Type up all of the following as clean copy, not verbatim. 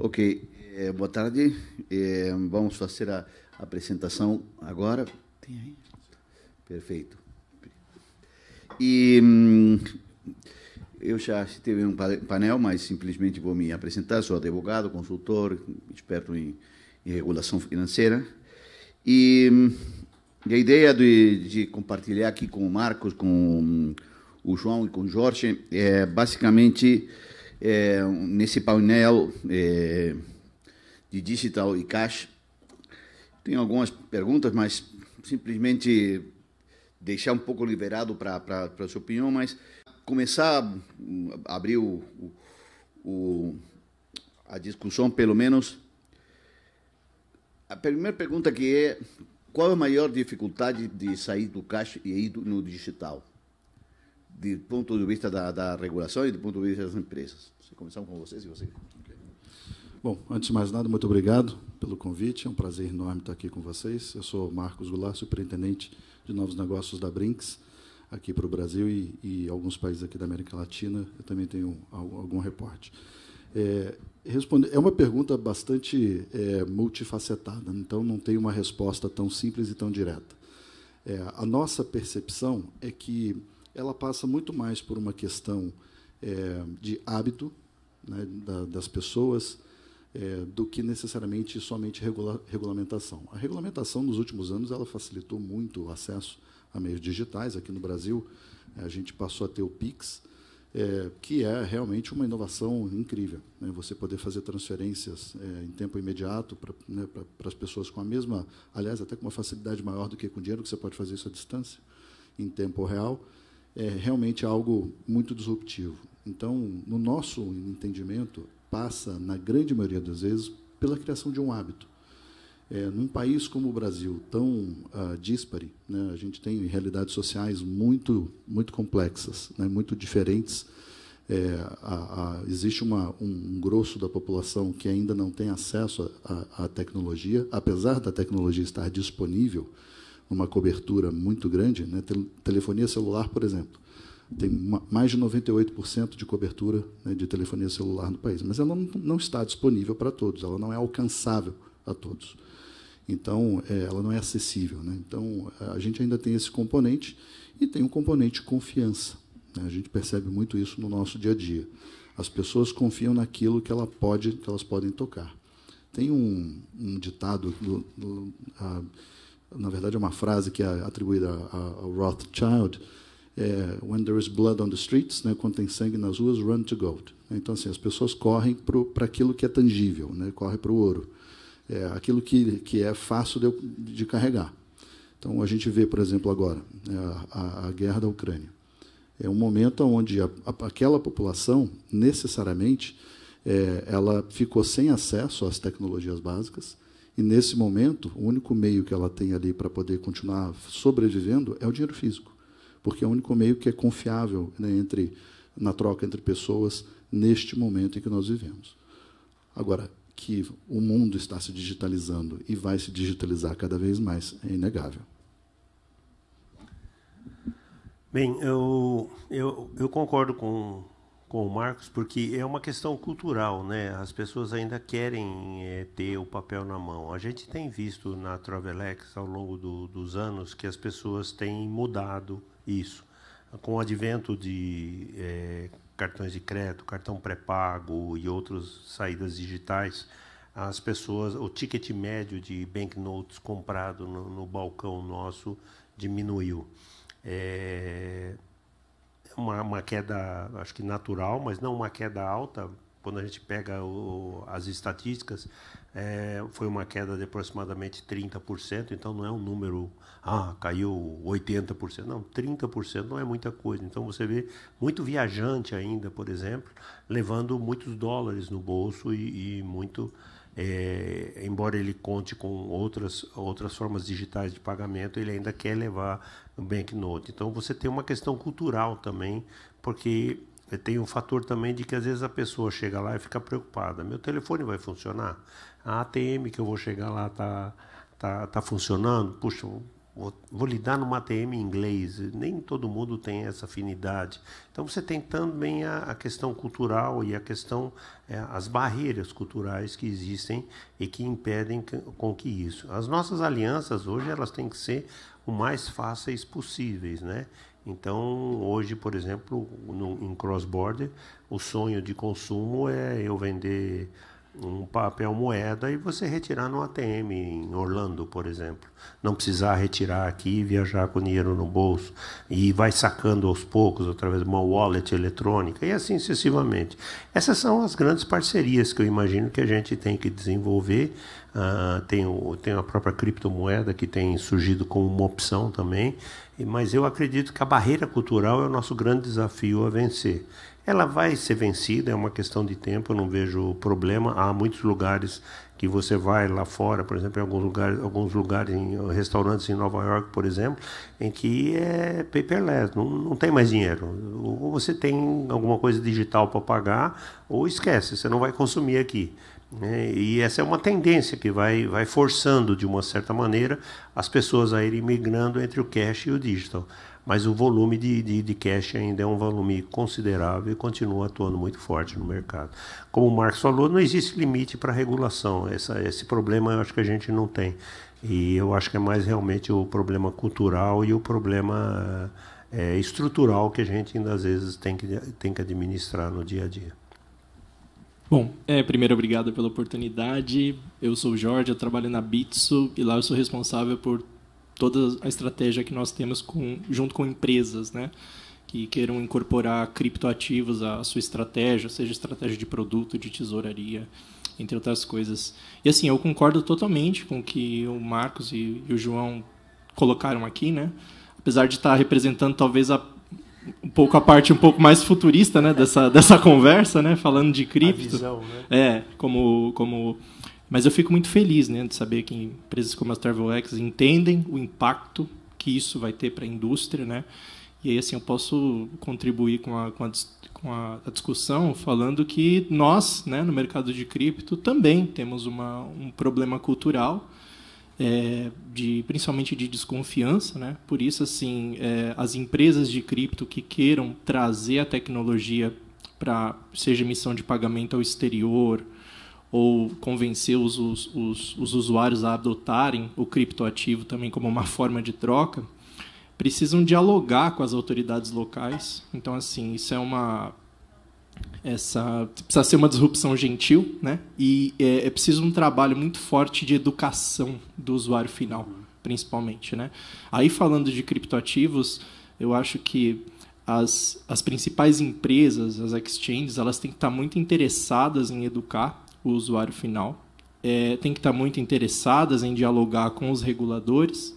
Ok, boa tarde. Vamos fazer a apresentação agora. Tem aí? Perfeito. E eu já tive um painel, mas simplesmente vou me apresentar. Sou advogado, consultor, experto em regulação financeira. E a ideia de compartilhar aqui com o Marcos, com o João e com o Jorge é basicamente nesse painel de digital e cash. Tenho algumas perguntas, mas simplesmente deixar um pouco liberado para a sua opinião, mas começar a abrir a discussão, pelo menos. A primeira pergunta que é: qual é a maior dificuldade de sair do cash e ir no digital? Do ponto de vista da regulação e do ponto de vista das empresas. Começamos com vocês. Bom, antes de mais nada, muito obrigado pelo convite. É um prazer enorme estar aqui com vocês. Eu sou Marcos Goulart, superintendente de novos negócios da Brinks, aqui para o Brasil e alguns países aqui da América Latina. Eu também tenho algum reporte. É uma pergunta bastante multifacetada, então não tem uma resposta tão simples e tão direta. A nossa percepção é que ela passa muito mais por uma questão de hábito, né, das pessoas, do que necessariamente somente regulamentação. A regulamentação, nos últimos anos, ela facilitou muito o acesso a meios digitais. Aqui no Brasil, a gente passou a ter o Pix, que é realmente uma inovação incrível, né? Você poder fazer transferências em tempo imediato para as pessoas com a mesma, aliás, até com uma facilidade maior do que com dinheiro, que você pode fazer isso à distância, em tempo real, é realmente algo muito disruptivo. Então, no nosso entendimento, passa, na grande maioria das vezes, pela criação de um hábito. Num país como o Brasil, tão díspare, né, a gente tem realidades sociais muito complexas, né, muito diferentes. Existe um grosso da população que ainda não tem acesso à tecnologia, apesar da tecnologia estar disponível, uma cobertura muito grande, né, telefonia celular, por exemplo. Tem mais de 98% de cobertura, né, de telefonia celular no país, mas ela não está disponível para todos, ela não é alcançável a todos. Então, ela não é acessível, né? Então, a gente ainda tem esse componente e tem um componente de confiança, né? A gente percebe muito isso no nosso dia a dia. As pessoas confiam naquilo que elas podem tocar. Tem um ditado, na verdade é uma frase que é atribuída ao Rothschild, when there is blood on the streets, né, quando tem sangue nas ruas, run to gold. Então, assim, as pessoas correm para aquilo que é tangível, né, correm para o ouro. Aquilo que é fácil de carregar. Então, a gente vê, por exemplo, agora, a guerra da Ucrânia. É um momento onde aquela população, necessariamente, ela ficou sem acesso às tecnologias básicas, e, nesse momento, o único meio que ela tem ali para poder continuar sobrevivendo é o dinheiro físico, porque é o único meio que é confiável, né, na troca entre pessoas, neste momento em que nós vivemos. Agora, que o mundo está se digitalizando e vai se digitalizar cada vez mais, é inegável. Bem, eu concordo com o Marcos, porque é uma questão cultural, né? As pessoas ainda querem ter o papel na mão. A gente tem visto na Travelex, ao longo dos anos, que as pessoas têm mudado isso. Com o advento de cartões de crédito, cartão pré-pago e outras saídas digitais, as pessoas, o ticket médio de banknotes comprado no balcão nosso diminuiu. Uma queda, acho que natural, mas não uma queda alta. Quando a gente pega as estatísticas, foi uma queda de aproximadamente 30%, então não é um número, caiu 80%, não, 30% não é muita coisa. Então você vê muito viajante ainda, por exemplo, levando muitos dólares no bolso e muito, embora ele conte com outras formas digitais de pagamento, ele ainda quer levar o banknote. Então você tem uma questão cultural também, porque tem um fator também de que às vezes a pessoa chega lá e fica preocupada. Meu telefone vai funcionar? A ATM que eu vou chegar lá tá funcionando? Puxa, vou lidar numa ATM em inglês, nem todo mundo tem essa afinidade. Então você tem também a questão cultural e a questão, as barreiras culturais que existem e que impedem com que isso. As nossas alianças hoje elas têm que ser o mais fáceis possíveis, né? Então, hoje, por exemplo, em cross-border, o sonho de consumo é eu vender um papel moeda e você retirar no ATM em Orlando, por exemplo. Não precisar retirar aqui e viajar com dinheiro no bolso. E vai sacando aos poucos, através de uma wallet eletrônica, e assim sucessivamente. Essas são as grandes parcerias que eu imagino que a gente tem que desenvolver. Tem a própria criptomoeda que tem surgido como uma opção também, mas eu acredito que a barreira cultural é o nosso grande desafio a vencer. Ela vai ser vencida, é uma questão de tempo, eu não vejo problema. Há muitos lugares que você vai lá fora, por exemplo, em alguns lugares em restaurantes em Nova York, por exemplo, em que é paperless, não tem mais dinheiro. Ou você tem alguma coisa digital para pagar, ou esquece, você não vai consumir aqui. E essa é uma tendência que vai forçando, de uma certa maneira, as pessoas a irem migrando entre o cash e o digital. Mas o volume de cash ainda é um volume considerável e continua atuando muito forte no mercado. Como o Marcos falou, não existe limite para a regulação. Esse problema eu acho que a gente não tem. E eu acho que é mais realmente o problema cultural e o problema estrutural que a gente ainda às vezes tem que administrar no dia a dia. Bom, primeiro, obrigado pela oportunidade. Eu sou o Jorge, eu trabalho na Bitso e lá eu sou responsável por toda a estratégia que nós temos junto com empresas, né, que queiram incorporar criptoativos à sua estratégia, seja estratégia de produto, de tesouraria, entre outras coisas. E assim, eu concordo totalmente com o que o Marcos e o João colocaram aqui, né? Apesar de estar representando talvez um pouco a parte um pouco mais futurista, né, dessa conversa, né, falando de cripto. A visão, né? Mas eu fico muito feliz, né, de saber que empresas como a TravelX entendem o impacto que isso vai ter para a indústria, né? E aí assim eu posso contribuir com a discussão falando que nós, né, no mercado de cripto também temos um problema cultural, principalmente de desconfiança, né? Por isso assim as empresas de cripto que queiram trazer a tecnologia para seja emissão de pagamento ao exterior ou convencer os usuários a adotarem o criptoativo também como uma forma de troca, precisam dialogar com as autoridades locais. Então, assim, isso precisa ser uma disrupção gentil, né? E é preciso um trabalho muito forte de educação do usuário final, principalmente, né? Aí, falando de criptoativos, eu acho que as principais empresas, as exchanges, elas têm que estar muito interessadas em educar o usuário final, tem que estar muito interessadas em dialogar com os reguladores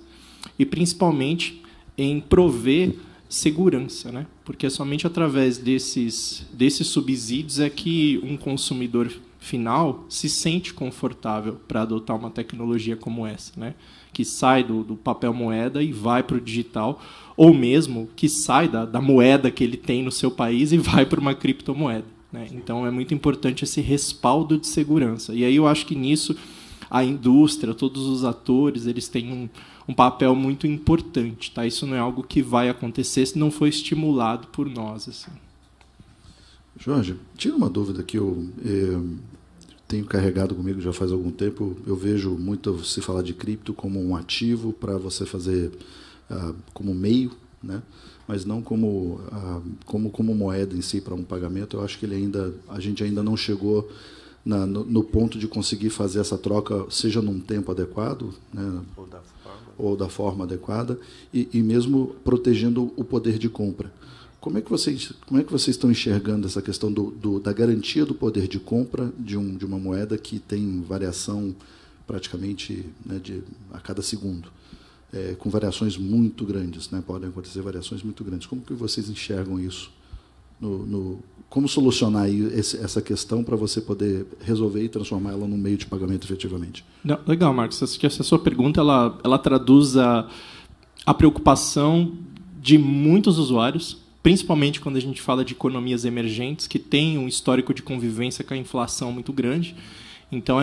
e, principalmente, em prover segurança, né? Porque é somente através desses subsídios é que um consumidor final se sente confortável para adotar uma tecnologia como essa, né? Que sai do papel moeda e vai para o digital, ou mesmo que sai da moeda que ele tem no seu país e vai para uma criptomoeda, né? Então, é muito importante esse respaldo de segurança. E aí eu acho que nisso a indústria, todos os atores, eles têm um papel muito importante. Tá? Isso não é algo que vai acontecer se não for estimulado por nós. Assim. Jorge, tira uma dúvida que eu tenho carregado comigo já faz algum tempo. Eu vejo muito se falar de cripto como um ativo para você fazer como meio, né? Mas não como moeda em si para um pagamento. Eu acho que a gente ainda não chegou no ponto de conseguir fazer essa troca, seja num tempo adequado, né, ou da forma adequada, e mesmo protegendo o poder de compra. Como é que vocês estão enxergando essa questão da garantia do poder de compra de uma moeda que tem variação praticamente, né, a cada segundo? Com variações muito grandes, né? Podem acontecer variações muito grandes. Como que vocês enxergam isso? Como solucionar essa questão para você poder resolver e transformar ela num meio de pagamento efetivamente? Não, legal, Marcos. Acho que essa sua pergunta ela traduz a preocupação de muitos usuários, principalmente quando a gente fala de economias emergentes, que têm um histórico de convivência com a inflação muito grande. Então,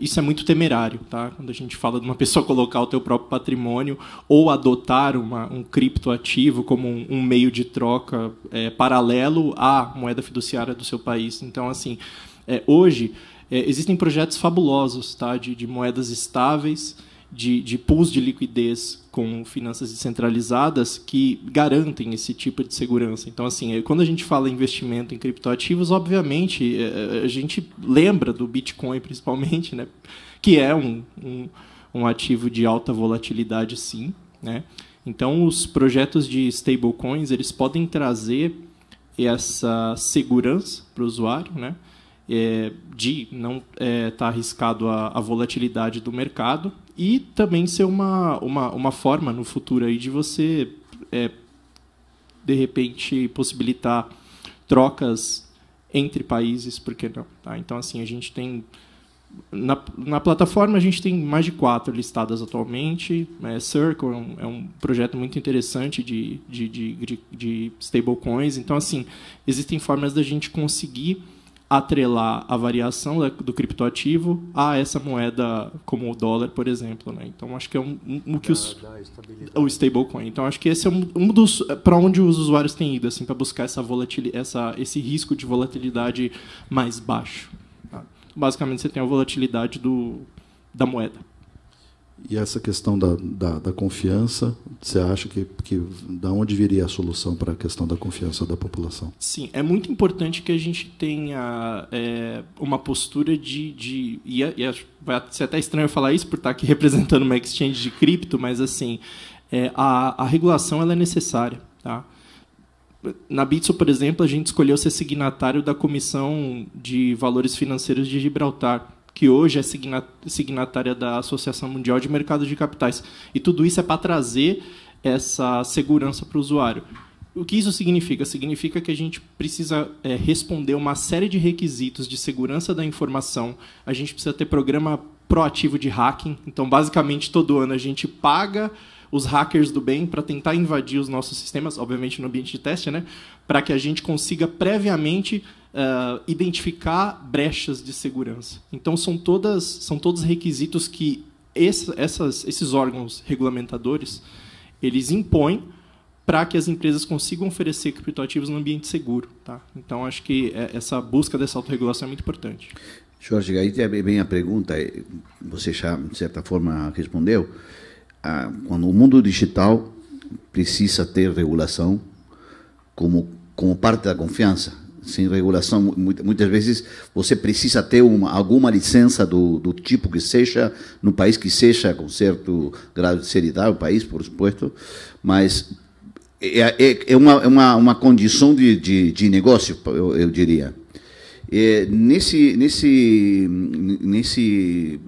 isso é muito temerário, tá? Quando a gente fala de uma pessoa colocar o teu próprio patrimônio ou adotar um criptoativo como um meio de troca paralelo à moeda fiduciária do seu país. Então, assim, hoje existem projetos fabulosos, tá? De moedas estáveis, de pools de liquidez com finanças descentralizadas que garantem esse tipo de segurança. Então, assim, quando a gente fala em investimento em criptoativos, obviamente, a gente lembra do Bitcoin, principalmente, né? Que é um ativo de alta volatilidade, sim, né? Então, os projetos de stablecoins, eles podem trazer essa segurança para o usuário, né? De não estar arriscado à volatilidade do mercado e também ser uma forma no futuro aí de você, de repente, possibilitar trocas entre países, por que não? Tá? Então, assim, a gente tem... Na plataforma, a gente tem mais de 4 listadas atualmente. Circle é um projeto muito interessante de stablecoins. Então, assim, existem formas da gente conseguir atrelar a variação do criptoativo a essa moeda como o dólar, por exemplo, né? Então, acho que é o stablecoin. Então, acho que esse é um dos para onde os usuários têm ido, assim, para buscar esse risco de volatilidade mais baixo. Tá? Basicamente, você tem a volatilidade da moeda. E essa questão da confiança, você acha que da onde viria a solução para a questão da confiança da população? Sim, é muito importante que a gente tenha uma postura e vai ser até estranho eu falar isso por estar aqui representando uma exchange de cripto, mas assim, a regulação ela é necessária. Tá? Na Bitso, por exemplo, a gente escolheu ser signatário da Comissão de Valores Financeiros de Gibraltar, que hoje é signatária da Associação Mundial de Mercado de Capitais. E tudo isso é para trazer essa segurança para o usuário. O que isso significa? Significa que a gente precisa responder uma série de requisitos de segurança da informação. A gente precisa ter programa proativo de hacking. Então, basicamente, todo ano a gente paga os hackers do bem para tentar invadir os nossos sistemas, obviamente no ambiente de teste, né? Para que a gente consiga previamente identificar brechas de segurança. Então, são todos requisitos que esses órgãos regulamentadores eles impõem para que as empresas consigam oferecer criptoativos no ambiente seguro. Tá? Então, acho que essa busca dessa autorregulação é muito importante. Jorge, aí vem a pergunta, você já, de certa forma, respondeu. Quando o mundo digital precisa ter regulação como parte da confiança. Sem regulação, muitas vezes você precisa ter alguma licença do tipo que seja, no país que seja, com certo grau de seriedade, o país, por supuesto, mas é uma condição de negócio, eu diria. Nesse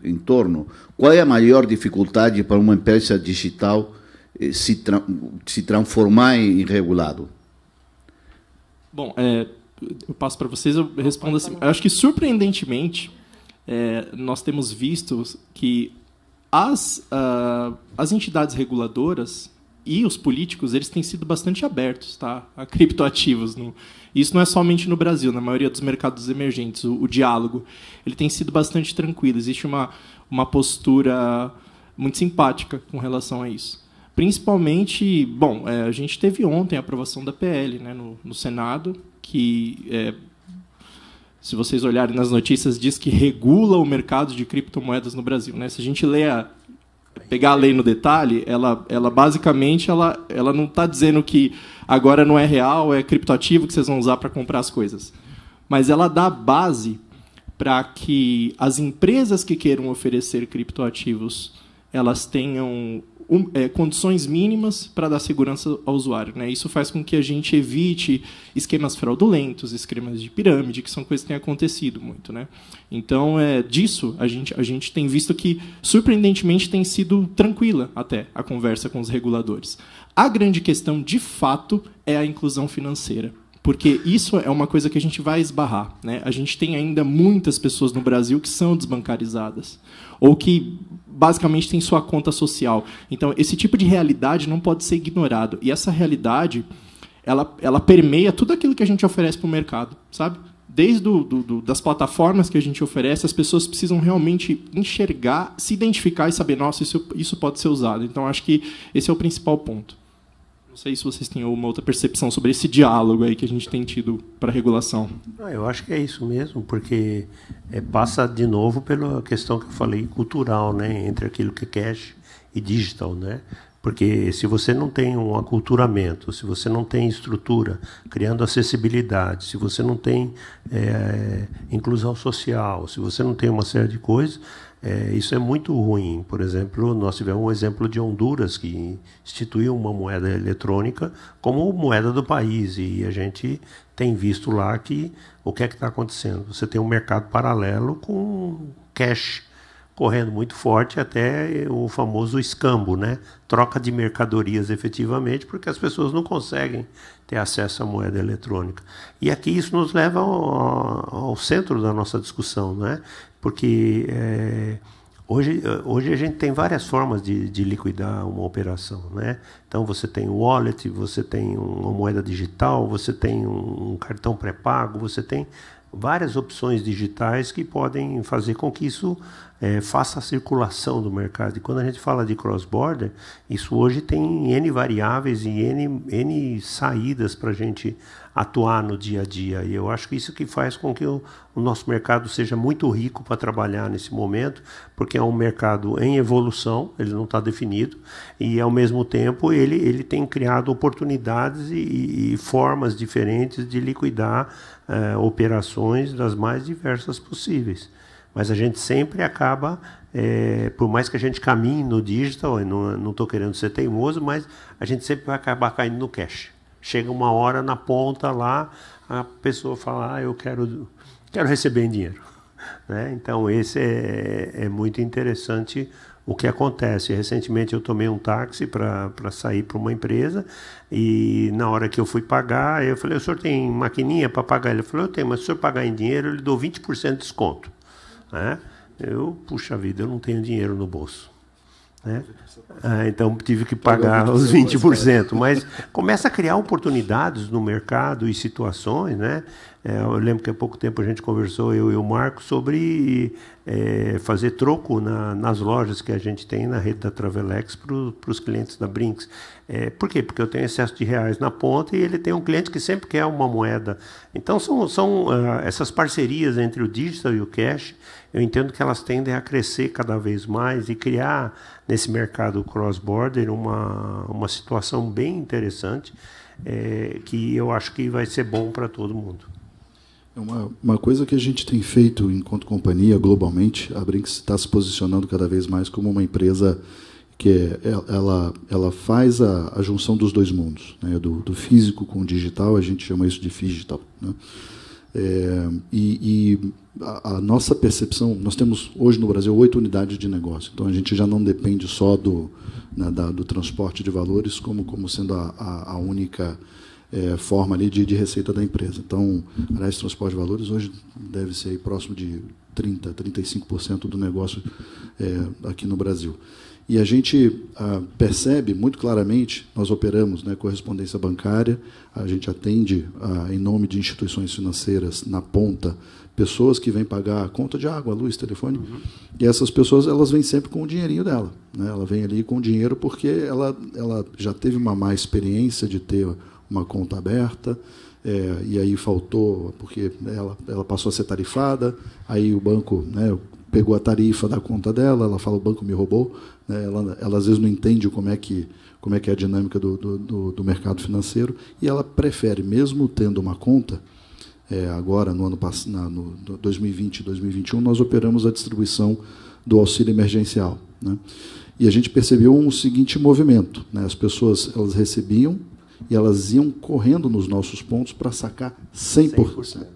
entorno, qual é a maior dificuldade para uma empresa digital se transformar em regulado? Bom, eu passo para vocês, eu respondo assim. Eu acho que, surpreendentemente, nós temos visto que as entidades reguladoras e os políticos eles têm sido bastante abertos, tá, a criptoativos. Isso não é somente no Brasil, na maioria dos mercados emergentes. O diálogo ele tem sido bastante tranquilo. Existe uma postura muito simpática com relação a isso. Principalmente, bom, a gente teve ontem a aprovação da PL, né, no Senado, que, se vocês olharem nas notícias, diz que regula o mercado de criptomoedas no Brasil. Né? Se a gente pegar a lei no detalhe, ela basicamente ela não está dizendo que agora não é real, é criptoativo que vocês vão usar para comprar as coisas. Mas ela dá base para que as empresas que queiram oferecer criptoativos elas tenham condições mínimas para dar segurança ao usuário. Né? Isso faz com que a gente evite esquemas fraudulentos, esquemas de pirâmide, que são coisas que têm acontecido muito. Né? Então, disso, a gente tem visto que, surpreendentemente, tem sido tranquila até a conversa com os reguladores. A grande questão, de fato, é a inclusão financeira. Porque isso é uma coisa que a gente vai esbarrar. Né? A gente tem ainda muitas pessoas no Brasil que são desbancarizadas, ou que basicamente têm sua conta social. Então, esse tipo de realidade não pode ser ignorado. E essa realidade, ela permeia tudo aquilo que a gente oferece para o mercado, sabe? desde das plataformas que a gente oferece, as pessoas precisam realmente enxergar, se identificar e saber, nossa, isso pode ser usado. Então, acho que esse é o principal ponto. Não sei se vocês têm uma outra percepção sobre esse diálogo aí que a gente tem tido para a regulação. Eu acho que é isso mesmo, porque passa de novo pela questão que eu falei, cultural, né, entre aquilo que é cash e digital, né? Porque se você não tem um aculturamento, se você não tem estrutura criando acessibilidade, se você não tem inclusão social, se você não tem uma série de coisas, isso é muito ruim. Por exemplo, nós tivemos um exemplo de Honduras, que instituiu uma moeda eletrônica como moeda do país, e a gente tem visto lá que o que é que está acontecendo? Você tem um mercado paralelo com cash correndo muito forte, até o famoso escambo, né? Troca de mercadorias efetivamente, porque as pessoas não conseguem ter acesso à moeda eletrônica. E aqui isso nos leva ao centro da nossa discussão, né? Porque hoje a gente tem várias formas de liquidar uma operação, né? Então você tem o wallet, você tem uma moeda digital, você tem um cartão pré-pago, você tem várias opções digitais que podem fazer com que isso faça a circulação do mercado. E quando a gente fala de cross-border, isso hoje tem N variáveis e N saídas para a gente atuar no dia a dia. E eu acho que isso que faz com que o nosso mercado seja muito rico para trabalhar nesse momento, porque é um mercado em evolução, ele não está definido, e ao mesmo tempo ele tem criado oportunidades e formas diferentes de liquidar operações das mais diversas possíveis. Mas a gente sempre acaba, por mais que a gente caminhe no digital, eu não estou querendo ser teimoso, mas a gente sempre vai acabar caindo no cash. Chega uma hora na ponta lá, a pessoa fala, eu quero receber em dinheiro. Né? Então, esse é muito interessante o que acontece. Recentemente eu tomei um táxi para sair para uma empresa, e na hora que eu fui pagar, eu falei, o senhor tem maquininha para pagar? Ele falou, eu tenho, mas se o senhor pagar em dinheiro, eu lhe dou 20% de desconto. Né? Puxa vida, eu não tenho dinheiro no bolso. Né? Então tive que pagar os 20%, mas começa a criar oportunidades no mercado e situações, né? Eu lembro que há pouco tempo a gente conversou, eu e o Marco, sobre fazer troco nas lojas que a gente tem na rede da Travelex para os clientes da Brinks. Por quê? Porque eu tenho excesso de reais na ponta e ele tem um cliente que sempre quer uma moeda. Então são essas parcerias entre o digital e o cash, eu entendo que elas tendem a crescer cada vez mais e criar nesse mercado cross-border uma situação bem interessante, que eu acho que vai ser bom para todo mundo. Uma coisa que a gente tem feito enquanto companhia globalmente, a Brinks está se posicionando cada vez mais como uma empresa que ela faz a junção dos dois mundos, né, do físico com o digital. A gente chama isso de Phygital, né? A nossa percepção, nós temos hoje no Brasil 8 unidades de negócio, então a gente já não depende só do transporte de valores como sendo a única forma ali de receita da empresa. Então, aliás, transporte de valores hoje deve ser aí próximo de 35% do negócio aqui no Brasil. E a gente percebe muito claramente, nós operamos, né, correspondência bancária, a gente atende em nome de instituições financeiras na ponta, pessoas que vêm pagar a conta de água, luz, telefone, e essas pessoas elas vêm sempre com o dinheirinho dela. Né? Ela vem ali com o dinheiro porque ela já teve uma má experiência de ter uma conta aberta, e aí faltou, porque ela passou a ser tarifada, aí o banco, né, pegou a tarifa da conta dela, ela fala, o banco me roubou, né, ela às vezes não entende como é que é a dinâmica do mercado financeiro, e ela prefere, mesmo tendo uma conta, agora, no 2020 e 2021, nós operamos a distribuição do auxílio emergencial. Né, e a gente percebeu um seguinte movimento, né, as pessoas elas recebiam e elas iam correndo nos nossos pontos para sacar 100%.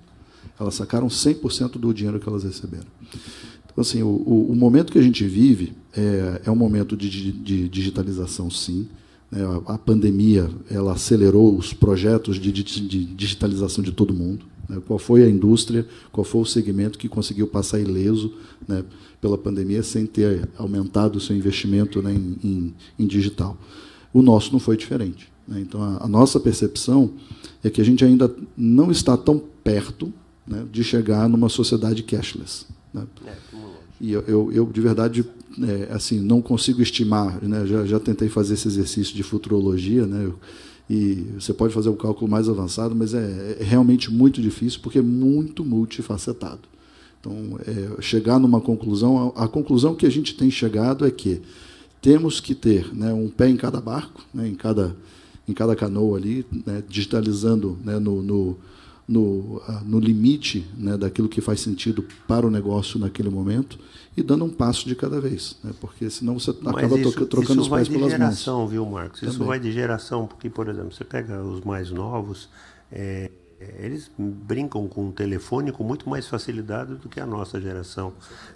Elas sacaram 100% do dinheiro que elas receberam. Então, assim, o momento que a gente vive é um momento de digitalização, sim. Né? A pandemia ela acelerou os projetos de digitalização de todo mundo. Né? Qual foi a indústria, qual foi o segmento que conseguiu passar ileso, né, pela pandemia sem ter aumentado o seu investimento, né, em digital? O nosso não foi diferente. Então, a nossa percepção é que a gente ainda não está tão perto, né, de chegar numa sociedade cashless, né? E eu de verdade, assim, não consigo estimar, né? Já tentei fazer esse exercício de futurologia, né? E você pode fazer um cálculo mais avançado, mas é realmente muito difícil, porque é muito multifacetado. Então, chegar numa conclusão, a conclusão que a gente tem chegado é que temos que ter, né, um pé em cada barco, né, em cada canoa ali, né, digitalizando, né, no limite, né, daquilo que faz sentido para o negócio naquele momento, e dando um passo de cada vez, né, porque senão você acaba trocando os pés pelas mãos. Isso vai de geração, viu, Marcos? Isso vai de geração, porque, por exemplo, você pega os mais novos, eles brincam com o telefone com muito mais facilidade do que a nossa geração,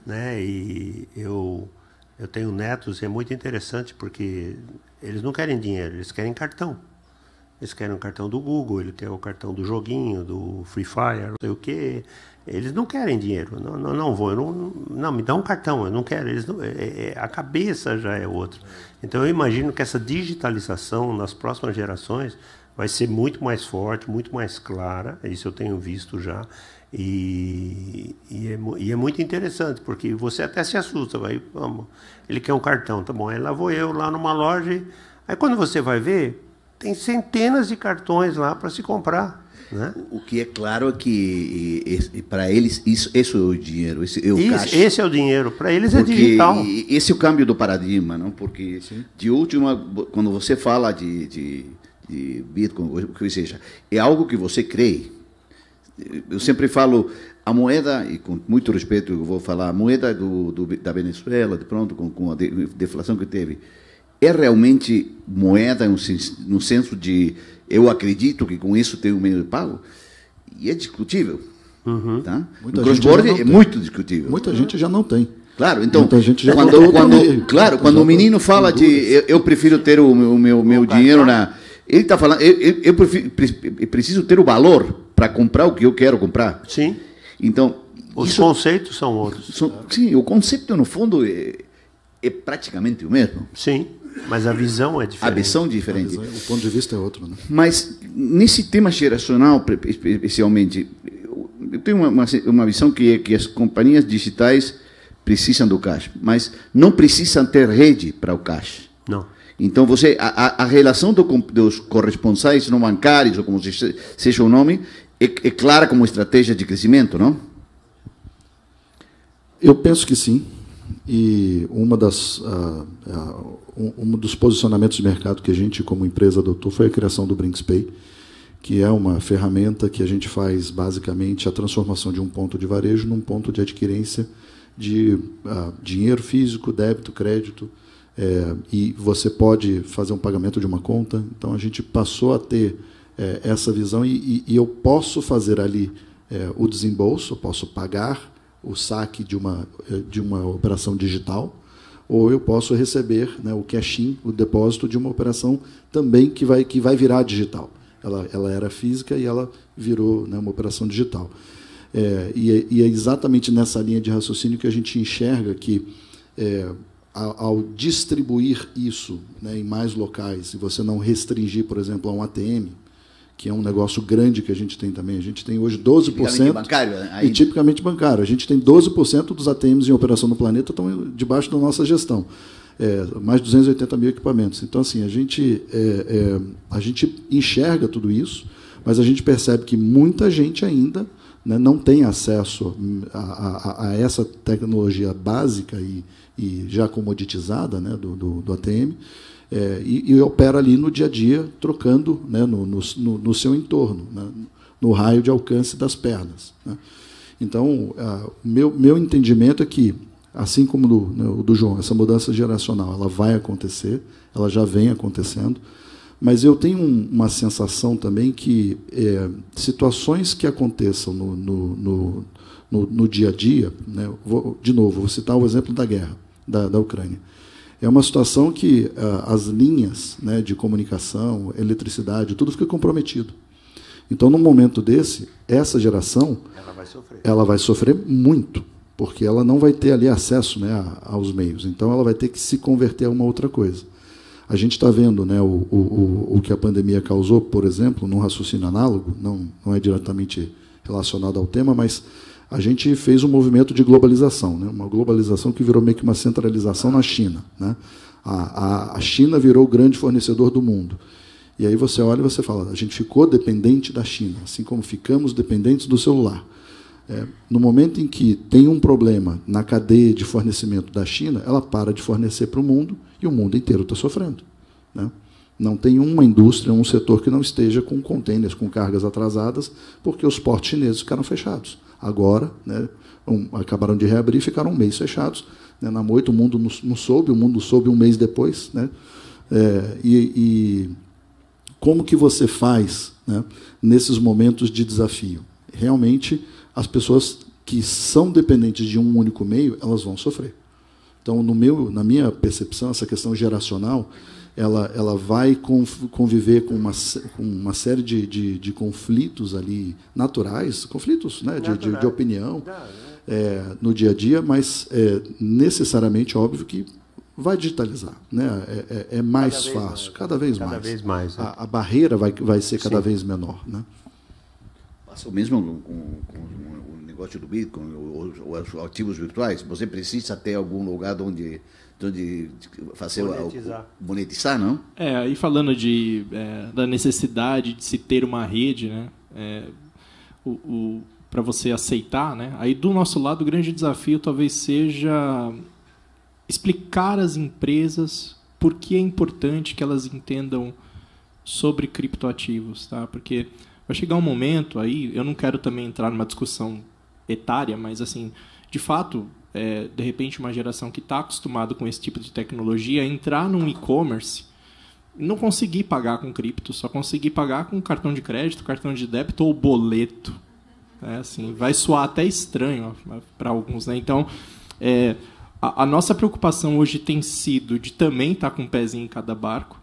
né? E eu tenho netos e é muito interessante porque eles não querem dinheiro, eles querem cartão. Eles querem o cartão do Google, ele quer o cartão do joguinho, do Free Fire, não sei o quê. Eles não querem dinheiro. Não, me dá um cartão, eu não quero. A cabeça já é outra. Então eu imagino que essa digitalização nas próximas gerações vai ser muito mais forte, muito mais clara. Isso eu tenho visto já. E é muito interessante, porque você até se assusta. Ele quer um cartão, tá bom. Aí lá vou eu, lá numa loja. Aí quando você vai ver, tem centenas de cartões lá para se comprar. Né? O que é claro é que para eles esse é o dinheiro, esse é o dinheiro, para eles é digital. Esse é o câmbio do paradigma, não? Porque de última, quando você fala de Bitcoin, o que seja, é algo que você crê. Eu sempre falo a moeda, e com muito respeito eu vou falar, a moeda da Venezuela, de pronto, com a deflação que teve, é realmente moeda no senso de eu acredito que com isso tem um meio de pago? E é discutível. Tá? O cross-border é muito discutível. Muita gente já não tem. Claro, então, muita gente já quando o menino fala de eu prefiro ter o meu dinheiro na... Ele está falando, eu preciso ter o valor para comprar o que eu quero comprar. Sim. Então, os conceitos são outros. Sim, o conceito, no fundo, é praticamente o mesmo. Sim. Mas a visão é diferente. A visão é diferente. O ponto de vista é outro, né? Mas nesse tema geracional, especialmente, eu tenho uma visão que as companhias digitais precisam do cash, mas não precisam ter rede para o cash. Não. Então, a relação dos corresponsais não bancários, ou como seja o nome, é clara como estratégia de crescimento, não? Eu penso que sim. E um dos posicionamentos de mercado que a gente, como empresa, adotou foi a criação do Brinks Pay, que é uma ferramenta que a gente faz, basicamente, a transformação de um ponto de varejo num ponto de adquirência de dinheiro físico, débito, crédito, e você pode fazer um pagamento de uma conta. Então, a gente passou a ter essa visão e eu posso fazer ali o desembolso, eu posso pagar o saque de uma operação digital, ou eu posso receber, né, o cash-in, o depósito de uma operação também que vai virar digital. Ela era física e ela virou, né, uma operação digital. E é exatamente nessa linha de raciocínio que a gente enxerga que, ao distribuir isso, né, em mais locais, e você não restringir, por exemplo, a um ATM, que é um negócio grande que a gente tem também. A gente tem hoje 12%. Tipicamente bancário, né? E tipicamente bancário. A gente tem 12% dos ATMs em operação no planeta estão debaixo da nossa gestão. Mais de 280 mil equipamentos. Então, assim, a gente enxerga tudo isso, mas a gente percebe que muita gente ainda, né, não tem acesso a essa tecnologia básica e já comoditizada, né, do ATM, e opera ali no dia a dia, trocando, né, no seu entorno, né, no raio de alcance das pernas. Né. Então, meu entendimento é que, assim como o do João, essa mudança geracional ela vai acontecer, ela já vem acontecendo, mas eu tenho uma sensação também que situações que aconteçam no dia a dia, né, vou citar o exemplo da guerra da Ucrânia. É uma situação que as linhas, né, de comunicação, eletricidade, tudo fica comprometido. Então, num momento desse, essa geração ela vai sofrer muito, porque ela não vai ter ali acesso, né, aos meios. Então, ela vai ter que se converter a uma outra coisa. A gente está vendo, né, o que a pandemia causou, por exemplo, num raciocínio análogo, não é diretamente relacionado ao tema, mas a gente fez um movimento de globalização, né? Uma globalização que virou meio que uma centralização na China, né? A China virou o grande fornecedor do mundo. E aí você olha e você fala, a gente ficou dependente da China, assim como ficamos dependentes do celular. No momento em que tem um problema na cadeia de fornecimento da China, ela para de fornecer para o mundo e o mundo inteiro está sofrendo, né? Não tem uma indústria, um setor que não esteja com contêineres, com cargas atrasadas, porque os portos chineses ficaram fechados. Agora, né, acabaram de reabrir e ficaram um mês fechados. Né, na moita, o mundo não soube, o mundo soube um mês depois. Né, e como que você faz, né, nesses momentos de desafio? Realmente, as pessoas que são dependentes de um único meio, elas vão sofrer. Então, na minha percepção, essa questão geracional, ela vai conviver com uma série de conflitos ali naturais, conflitos, né, de opinião no dia a dia, mas necessariamente óbvio que vai digitalizar, né? É mais fácil, cada vez mais. A barreira vai ser cada vez menor, né? Passa o mesmo com o negócio do Bitcoin, os ativos virtuais. Você precisa ter algum lugar onde fazer monetizar, não? Aí falando da necessidade de se ter uma rede, né? Para você aceitar, né? Aí do nosso lado o grande desafio talvez seja explicar às empresas por que é importante que elas entendam sobre criptoativos, tá? Porque vai chegar um momento aí, eu não quero também entrar numa discussão etária, mas assim, de fato, de repente uma geração que está acostumada com esse tipo de tecnologia, entrar num e-commerce, não conseguir pagar com cripto, só conseguir pagar com cartão de crédito, cartão de débito ou boleto. Assim, vai soar até estranho para alguns, né? Então, a nossa preocupação hoje tem sido de também estar com um pezinho em cada barco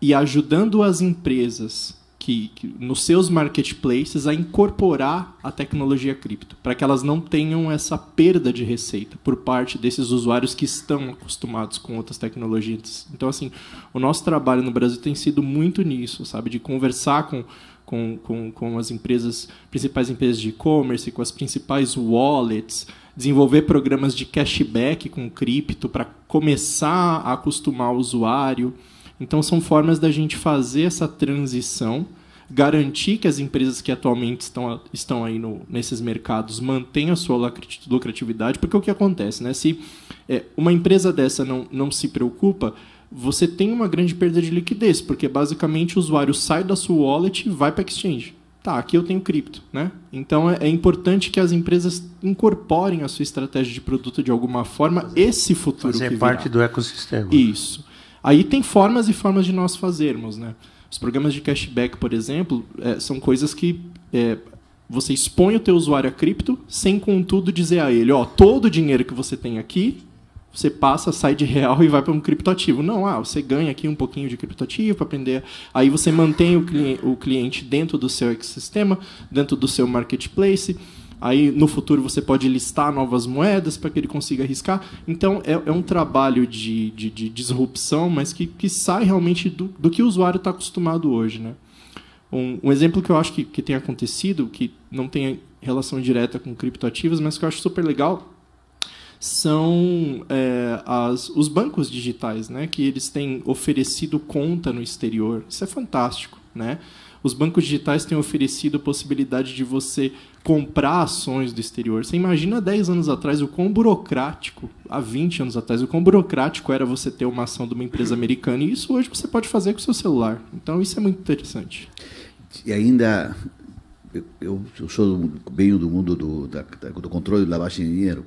e ajudando as empresas que nos seus marketplaces a incorporar a tecnologia cripto, para que elas não tenham essa perda de receita por parte desses usuários que estão acostumados com outras tecnologias. Então, assim, o nosso trabalho no Brasil tem sido muito nisso, sabe, de conversar com as empresas, principais empresas de e-commerce, com as principais wallets, desenvolver programas de cashback com cripto para começar a acostumar o usuário. Então, são formas da gente fazer essa transição, garantir que as empresas que atualmente estão aí nesses mercados mantenham a sua lucratividade, porque o que acontece, né? Se uma empresa dessa não se preocupa, você tem uma grande perda de liquidez, porque basicamente o usuário sai da sua wallet e vai para a exchange. Tá, aqui eu tenho cripto, né? Então é importante que as empresas incorporem a sua estratégia de produto de alguma forma, esse futuro que virá. Fazer parte do ecossistema. Isso. Aí tem formas e formas de nós fazermos, né? Os programas de cashback, por exemplo, são coisas que você expõe o teu usuário a cripto sem, contudo, dizer a ele, todo o dinheiro que você tem aqui, você passa, sai de real e vai para um criptoativo. Não, você ganha aqui um pouquinho de criptoativo para aprender. Aí você mantém o cliente dentro do seu ecossistema, dentro do seu marketplace. Aí, no futuro, você pode listar novas moedas para que ele consiga arriscar. Então, é um trabalho de disrupção, mas que sai realmente do que o usuário está acostumado hoje, né? Um exemplo que eu acho que tem acontecido, que não tem relação direta com criptoativos, mas que eu acho super legal, são os bancos digitais, né? Que eles têm oferecido conta no exterior. Isso é fantástico, né? Os bancos digitais têm oferecido a possibilidade de você comprar ações do exterior. Você imagina 10 anos atrás o quão burocrático, há 20 anos atrás, o quão burocrático era você ter uma ação de uma empresa americana. E isso hoje você pode fazer com o seu celular. Então, isso é muito interessante. E ainda, eu sou bem do mundo do controle de lavagem de dinheiro.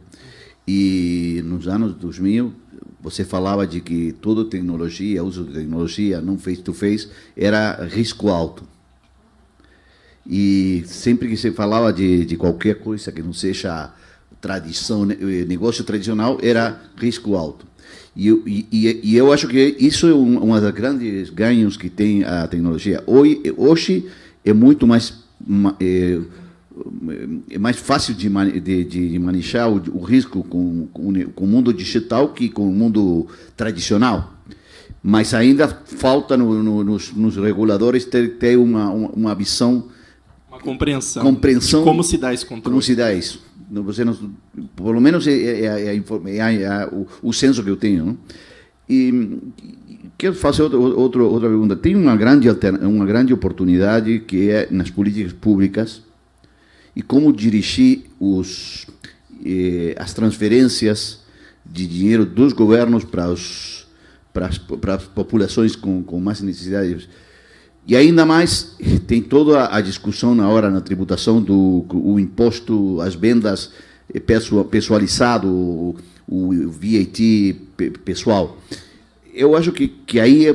E nos anos 2000, você falava de que toda tecnologia, uso de tecnologia, não face-to-face, era risco alto. E sempre que se falava de qualquer coisa que não seja tradição, negócio tradicional, era risco alto. E eu acho que isso é uma das grandes ganhos que tem a tecnologia. Hoje é muito mais fácil de manejar o risco com o mundo digital que com o mundo tradicional. Mas ainda falta nos reguladores ter uma visão compreensão de como se dá esse controle. Como se dá isso. Você não, pelo menos o senso que eu tenho. Não? E quero fazer outra pergunta. Tem uma grande oportunidade que é nas políticas públicas e como dirigir as transferências de dinheiro dos governos para as populações com mais necessidades. E ainda mais, tem toda a discussão na hora na tributação do imposto às vendas pessoalizado, o VAT pessoal. Eu acho que aí,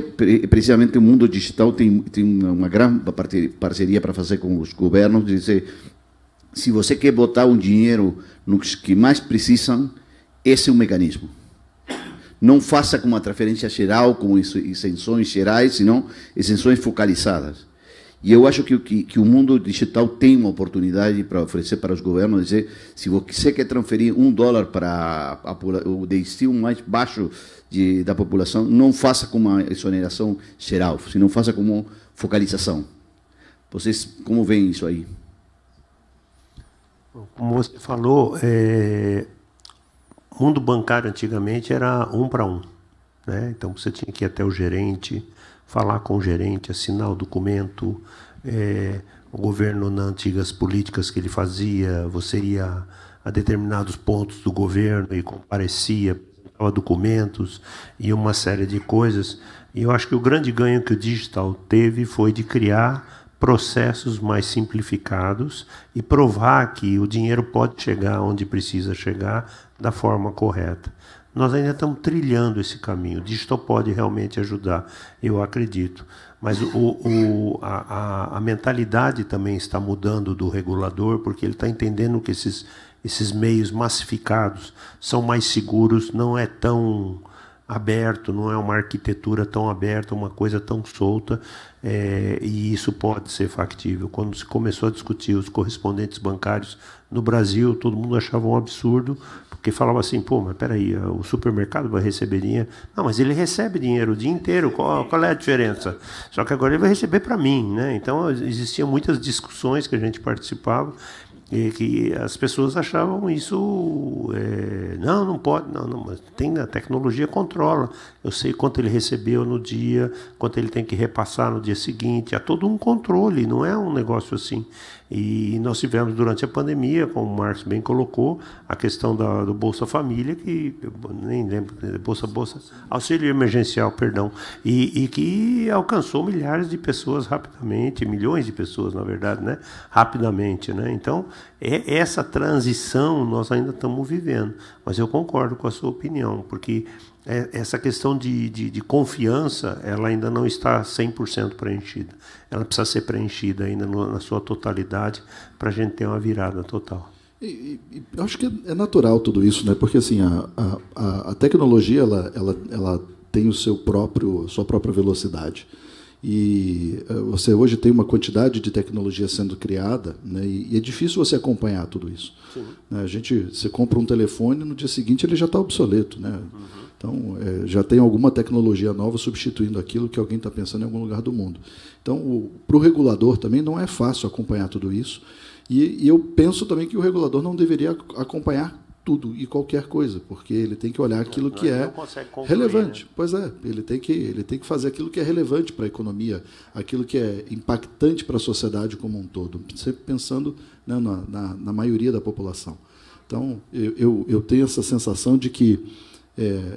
precisamente, o mundo digital tem uma grande parceria para fazer com os governos, de dizer, se você quer botar um dinheiro nos que mais precisam, esse é o mecanismo. Não faça com uma transferência geral, com isenções gerais, senão isenções focalizadas. E eu acho que o mundo digital tem uma oportunidade para oferecer para os governos, dizer, se você quer transferir $1 para o destino mais baixo da população, não faça com uma exoneração geral, senão faça com focalização. Vocês, como veem isso aí? Como você falou, o mundo bancário antigamente era 1 para 1. Né? Então você tinha que ir até o gerente, falar com o gerente, assinar o documento. O governo, nas antigas políticas que ele fazia, você ia a determinados pontos do governo e comparecia, apresentava documentos e uma série de coisas. E eu acho que o grande ganho que o digital teve foi de criar processos mais simplificados e provar que o dinheiro pode chegar onde precisa chegar da forma correta. Nós ainda estamos trilhando esse caminho. O digital pode realmente ajudar, eu acredito. Mas a mentalidade também está mudando do regulador, porque ele está entendendo que esses meios massificados são mais seguros, não é tão aberto, não é uma arquitetura tão aberta, uma coisa tão solta, e isso pode ser factível. Quando se começou a discutir os correspondentes bancários no Brasil, todo mundo achava um absurdo, porque falava assim, pô, mas peraí, o supermercado vai receber dinheiro? Não, mas ele recebe dinheiro o dia inteiro, qual é a diferença? Só que agora ele vai receber para mim, né? Então existiam muitas discussões que a gente participava, e que as pessoas achavam isso, não pode, não, mas a tecnologia controla, eu sei quanto ele recebeu no dia, quanto ele tem que repassar no dia seguinte, há todo um controle, não é um negócio assim. E nós tivemos durante a pandemia, como o Marcos bem colocou, a questão do Bolsa Família, que eu nem lembro, Bolsa Auxílio Emergencial, perdão, e que alcançou milhares de pessoas rapidamente, milhões de pessoas, na verdade, né? Rapidamente. Né? Então, essa transição nós ainda estamos vivendo, mas eu concordo com a sua opinião, porque essa questão de confiança, ela ainda não está 100% preenchida. Ela precisa ser preenchida ainda na sua totalidade para a gente ter uma virada total. Eu acho que é natural tudo isso, né? Porque assim, a tecnologia ela tem sua própria velocidade. E você hoje tem uma quantidade de tecnologia sendo criada, né, e é difícil você acompanhar tudo isso. Né, você compra um telefone, no dia seguinte ele já está obsoleto. Né? Uhum. Então, já tem alguma tecnologia nova substituindo aquilo que alguém está pensando em algum lugar do mundo. Então, para o regulador também não é fácil acompanhar tudo isso. E eu penso também que o regulador não deveria acompanhar tudo e qualquer coisa, porque ele tem que olhar aquilo que é relevante. Né? Pois é, ele tem que fazer aquilo que é relevante para a economia, aquilo que é impactante para a sociedade como um todo, sempre pensando, né, na maioria da população. Então, eu tenho essa sensação de que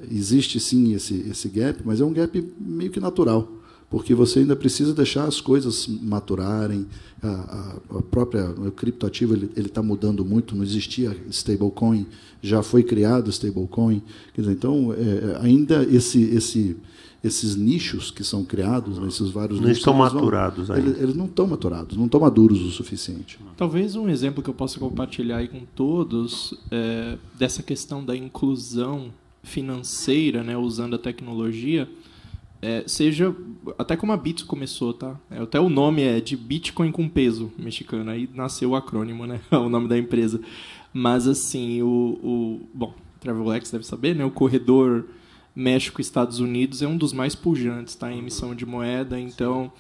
existe sim esse gap, mas é um gap meio que natural, porque você ainda precisa deixar as coisas maturarem. A própria criptoativo ele está mudando muito. Não existia stablecoin, já foi criado stablecoin. Então, ainda esses nichos que são criados, esses vários não nichos, estão maturados ainda. Eles não estão maturados, não estão maduros o suficiente. Talvez um exemplo que eu possa compartilhar aí com todos dessa questão da inclusão financeira, né, usando a tecnologia, seja até como a Bits começou, tá? Até o nome é de Bitcoin com peso mexicano, aí nasceu o acrônimo, né? O nome da empresa. Mas assim, bom, Travelex deve saber, né? O corredor México-Estados Unidos é um dos mais pujantes, tá? Em emissão de moeda, então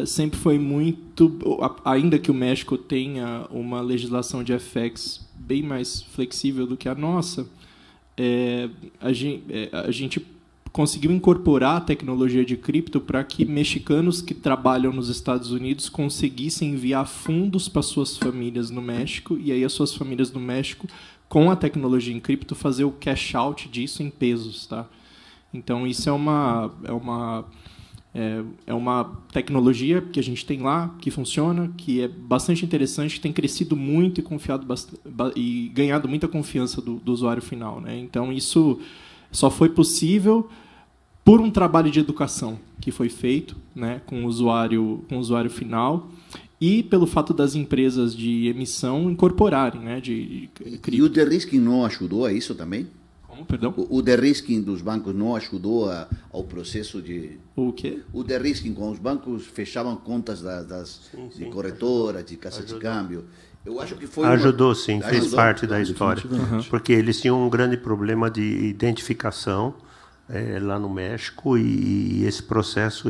sempre foi muito... Ainda que o México tenha uma legislação de FX bem mais flexível do que a nossa, a gente conseguiu incorporar a tecnologia de cripto para que mexicanos que trabalham nos Estados Unidos conseguissem enviar fundos para suas famílias no México, e aí as suas famílias no México, com a tecnologia em cripto, fazer o cash out disso em pesos, tá? Então, isso é uma tecnologia que a gente tem lá, que funciona, que é bastante interessante, tem crescido muito e ganhado muita confiança do usuário final, né? Então, isso só foi possível por um trabalho de educação que foi feito, né, com o usuário final, e pelo fato das empresas de emissão incorporarem, né, de cripto. E o de-risking não ajudou a isso também? Como, perdão? O de-risking dos bancos não ajudou ao processo de... O quê? O de-risking, com os bancos fechavam contas de corretoras, de casa de câmbio. Eu acho que foi ajudou, sim, fez parte da história. Porque eles tinham um grande problema de identificação lá no México, e esse processo,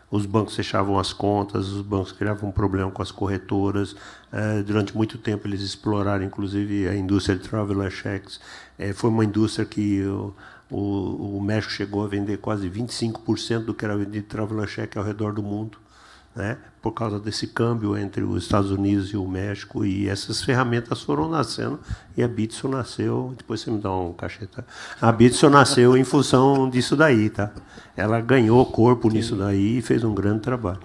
os bancos fechavam as contas, os bancos criavam um problema com as corretoras. Durante muito tempo eles exploraram, inclusive, a indústria de traveler checks. Foi uma indústria que o México chegou a vender quase 25% do que era vendido de traveler check ao redor do mundo, né? Por causa desse câmbio entre os Estados Unidos e o México, e essas ferramentas foram nascendo, e a Bitso nasceu, depois você me dá um cacheta, a Bitso nasceu em função disso daí, tá? Ela ganhou corpo nisso daí e fez um grande trabalho.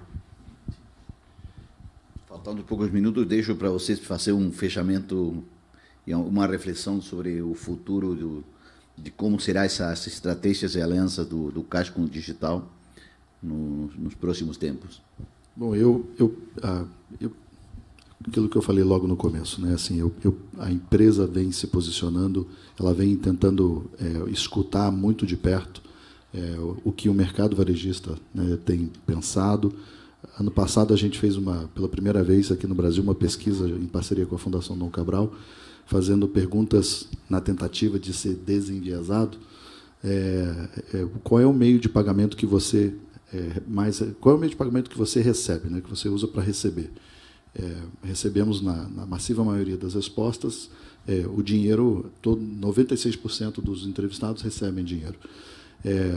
Faltando poucos minutos, deixo para vocês fazer um fechamento e uma reflexão sobre o futuro de como será essas estratégias e alianças do Cash com o digital nos próximos tempos. Bom, aquilo que eu falei logo no começo, né? Assim, a empresa vem se posicionando, ela vem tentando escutar muito de perto o que o mercado varejista, né, tem pensado. Ano passado a gente fez pela primeira vez aqui no Brasil uma pesquisa em parceria com a Fundação Dom Cabral, fazendo perguntas na tentativa de ser desenviesado. Qual é o meio de pagamento que você qual é o meio de pagamento que você recebe, né, que você usa para receber? Recebemos na massiva maioria das respostas o dinheiro, 96% dos entrevistados recebem dinheiro.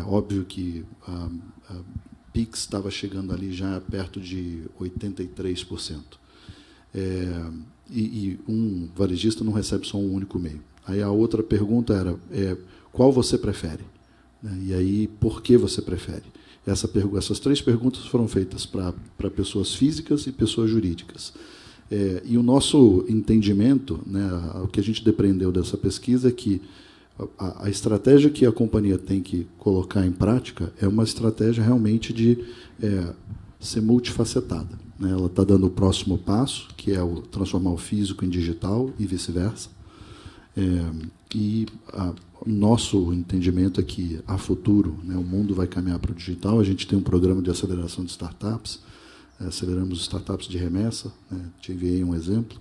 Óbvio que a Pix estava chegando ali já perto de 83%. E um varejista não recebe só um único meio. Aí a outra pergunta era, qual você prefere? E aí, por que você prefere? Essas três perguntas foram feitas para pessoas físicas e pessoas jurídicas. E o nosso entendimento, né, o que a gente depreendeu dessa pesquisa, é que a estratégia que a companhia tem que colocar em prática é uma estratégia realmente de ser multifacetada, né? Ela está dando o próximo passo, que é transformar o físico em digital e vice-versa. O nosso entendimento é que, a futuro, né, o mundo vai caminhar para o digital. A gente tem um programa de aceleração de startups, aceleramos startups de remessa, né, te enviei um exemplo,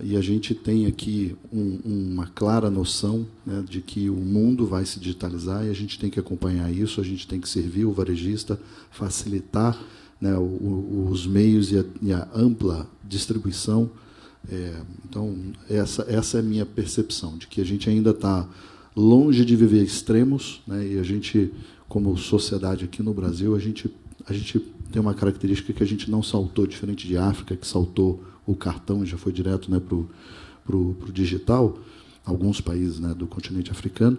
e a gente tem aqui uma clara noção, né, de que o mundo vai se digitalizar e a gente tem que acompanhar isso, a gente tem que servir o varejista, facilitar, né, os meios e a ampla distribuição. Então, essa é a minha percepção, de que a gente ainda está longe de viver extremos, né, e a gente, como sociedade aqui no Brasil, a gente tem uma característica que a gente não saltou, diferente de África, que saltou o cartão e já foi direto, né, pro digital, alguns países, né, do continente africano.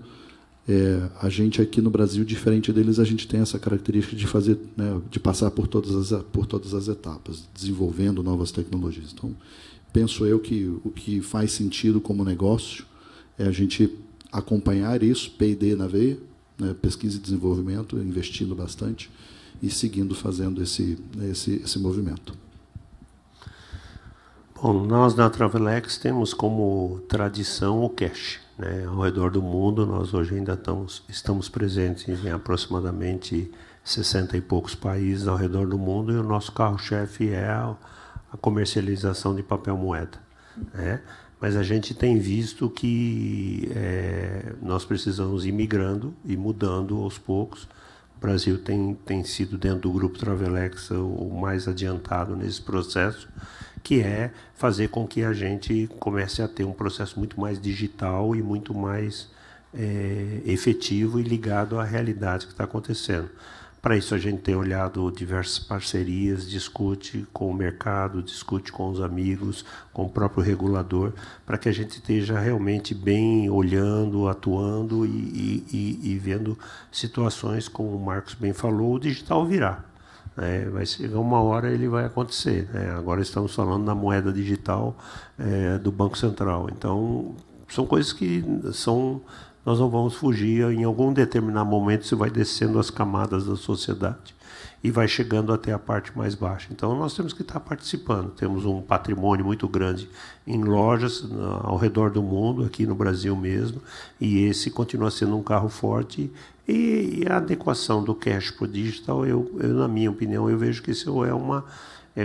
A gente aqui no Brasil, diferente deles, a gente tem essa característica de fazer, né, de passar por todas as etapas, desenvolvendo novas tecnologias. Então, penso eu que o que faz sentido como negócio é a gente acompanhar isso, P&D na veia, né, pesquisa e desenvolvimento, investindo bastante e seguindo fazendo esse movimento. Bom, nós na Travelex temos como tradição o cash, né? Ao redor do mundo, nós hoje ainda estamos presentes em aproximadamente 60 e poucos países ao redor do mundo, e o nosso carro-chefe é a comercialização de papel moeda, né? Mas a gente tem visto que nós precisamos ir migrando e mudando aos poucos O Brasil tem sido, dentro do Grupo Travelex, o mais adiantado nesse processo, que é fazer com que a gente comece a ter um processo muito mais digital e muito mais efetivo e ligado à realidade que está acontecendo. Para isso, a gente tem olhado diversas parcerias, discute com o mercado, discute com os amigos, com o próprio regulador, para que a gente esteja realmente bem olhando, atuando e vendo situações, como o Marcos bem falou, o digital virá. Vai chegar uma hora, ele vai acontecer. Agora estamos falando da moeda digital do Banco Central. Então, são coisas que nós não vamos fugir. Em algum determinado momento, você vai descendo as camadas da sociedade e vai chegando até a parte mais baixa. Então, nós temos que estar participando. Temos um patrimônio muito grande em lojas ao redor do mundo, aqui no Brasil mesmo, e esse continua sendo um carro forte. E a adequação do cash para o digital, na minha opinião, eu vejo que isso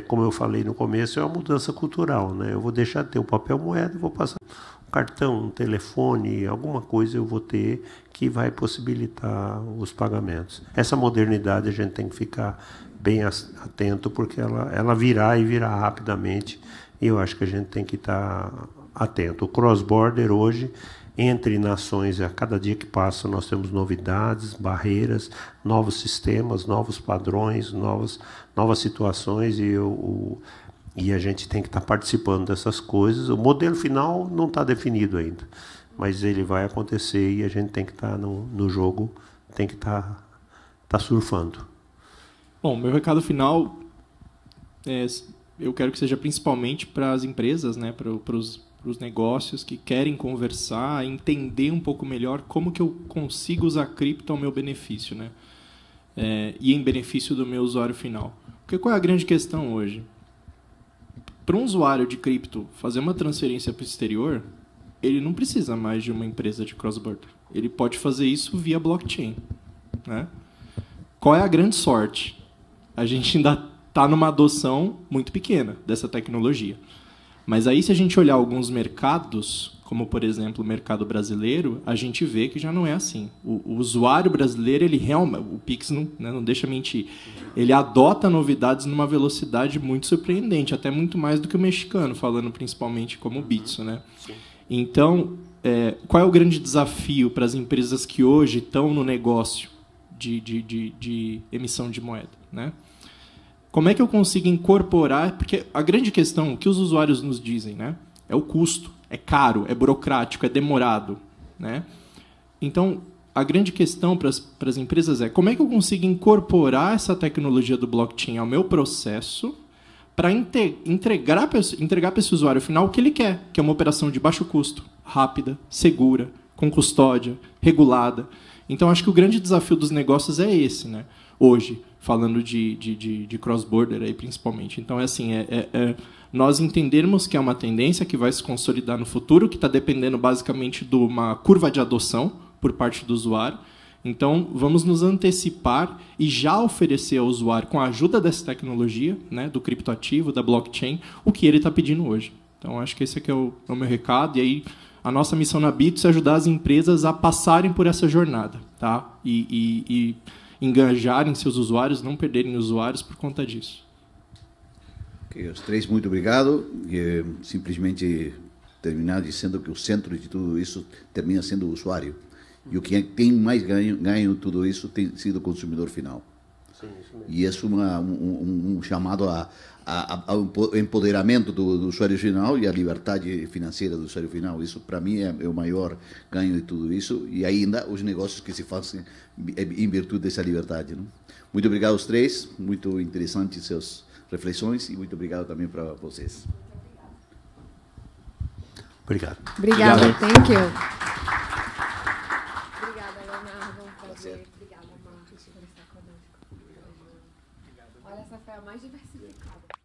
como eu falei no começo, é uma mudança cultural, né? Eu vou deixar de ter o papel moeda e vou passar um cartão, um telefone, alguma coisa eu vou ter que vai possibilitar os pagamentos. Essa modernidade a gente tem que ficar bem atento, porque ela virá e virá rapidamente, e eu acho que a gente tem que estar atento. O cross-border hoje, entre nações, a cada dia que passa, nós temos novidades, barreiras, novos sistemas, novos padrões, novas situações, e a gente tem que estar participando dessas coisas. O modelo final não está definido ainda, mas ele vai acontecer e a gente tem que estar no jogo, tem que estar surfando. Bom, meu recado final eu quero que seja principalmente para as empresas, né, para os negócios que querem conversar, entender um pouco melhor como que eu consigo usar cripto ao meu benefício, né? E em benefício do meu usuário final. Porque qual é a grande questão hoje? Para um usuário de cripto fazer uma transferência para o exterior, ele não precisa mais de uma empresa de cross-border. Ele pode fazer isso via blockchain, né? Qual é a grande sorte? A gente ainda está numa adoção muito pequena dessa tecnologia. Mas aí, se a gente olhar alguns mercados, como, por exemplo, o mercado brasileiro, a gente vê que já não é assim. O usuário brasileiro, o Pix não deixa mentir, ele adota novidades numa velocidade muito surpreendente, até muito mais do que o mexicano, falando principalmente como o Bitso, né? Então, qual é o grande desafio para as empresas que hoje estão no negócio de emissão de moeda, né? Como é que eu consigo incorporar? Porque a grande questão, o que os usuários nos dizem, né, é o custo. É caro, é burocrático, é demorado, né? Então, a grande questão para as empresas é como é que eu consigo incorporar essa tecnologia do blockchain ao meu processo para entregar para esse usuário final o que ele quer, que é uma operação de baixo custo, rápida, segura, com custódia, regulada. Então, acho que o grande desafio dos negócios é esse, né? Hoje, falando de cross-border aí, principalmente. Então, nós entendermos que é uma tendência que vai se consolidar no futuro, que está dependendo basicamente de uma curva de adoção por parte do usuário. Então, vamos nos antecipar e já oferecer ao usuário, com a ajuda dessa tecnologia, né, do criptoativo, da blockchain, o que ele está pedindo hoje. Então, acho que esse aqui é o meu recado. E aí, a nossa missão na Bitso é ajudar as empresas a passarem por essa jornada, tá? E engajarem seus usuários, não perderem usuários por conta disso. Ok, os três, muito obrigado. Simplesmente terminar dizendo que o centro de tudo isso termina sendo o usuário. E o que tem mais ganho tudo isso tem sido o consumidor final. Sim, isso mesmo. E isso é um chamado ao empoderamento do usuário final e à liberdade financeira do usuário final. Isso, para mim, é o maior ganho de tudo isso. E ainda os negócios que se fazem em virtude dessa liberdade. Não? Muito obrigado aos três. Muito interessantes suas reflexões. E muito obrigado também para vocês. Obrigado. Obrigada. Thank you. Obrigada, Leonardo. Obrigada, Marcos, por estar conosco. Olha, essa foi a mais diversificada.